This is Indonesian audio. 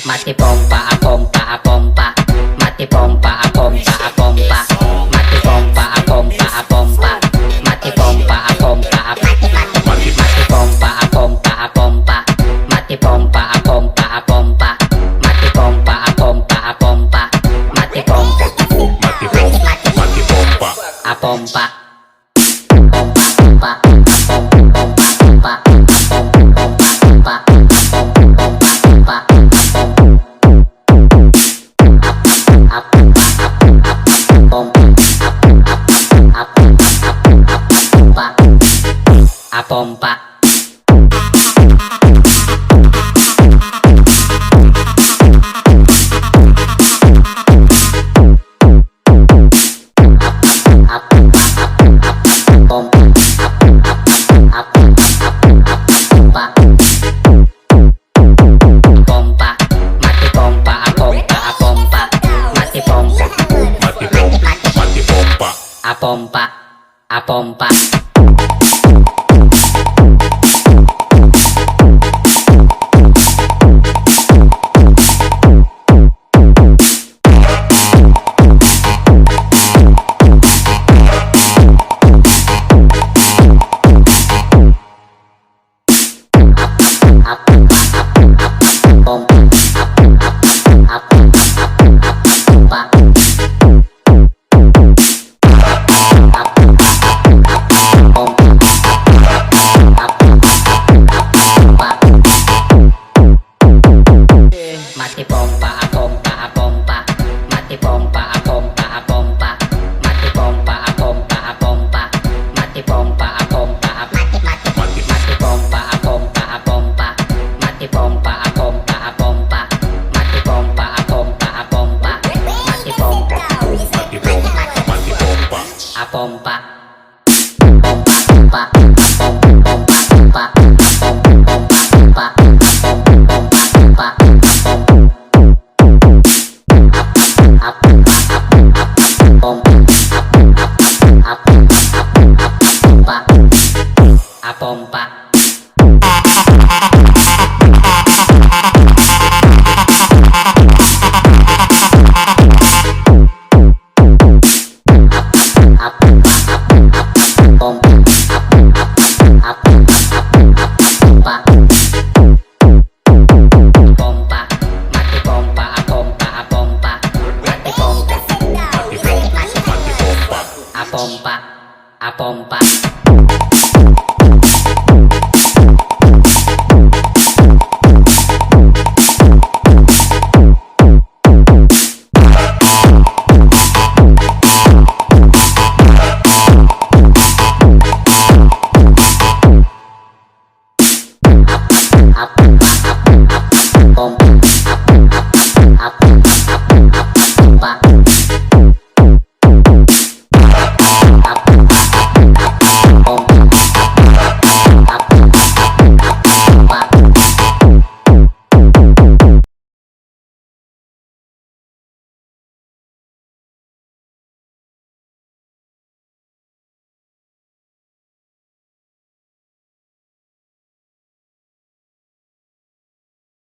Mati pompa a pompa a pompa. Mati pompa a pompa a pompa. Mati pompa a pompa a pompa. Mati pompa a pompa a mati pompa a pompa a pompa. Mati pompa a pompa a pompa. Mati pompa a pompa a pompa. Mati pompa a pompa. Pompa. Pompa, a pompa. Mati pompa a pompa a pompa. Mati pompa a pompa a pompa. Mati pompa a pompa a pompa. Mati pompa a pompa a mati pompa a pompa a pompa. Mati pompa a pompa a pompa. Mati pompa a pompa a pompa. Mati pompa a pompa. Pompa. Pompa, a pompa. Pompa.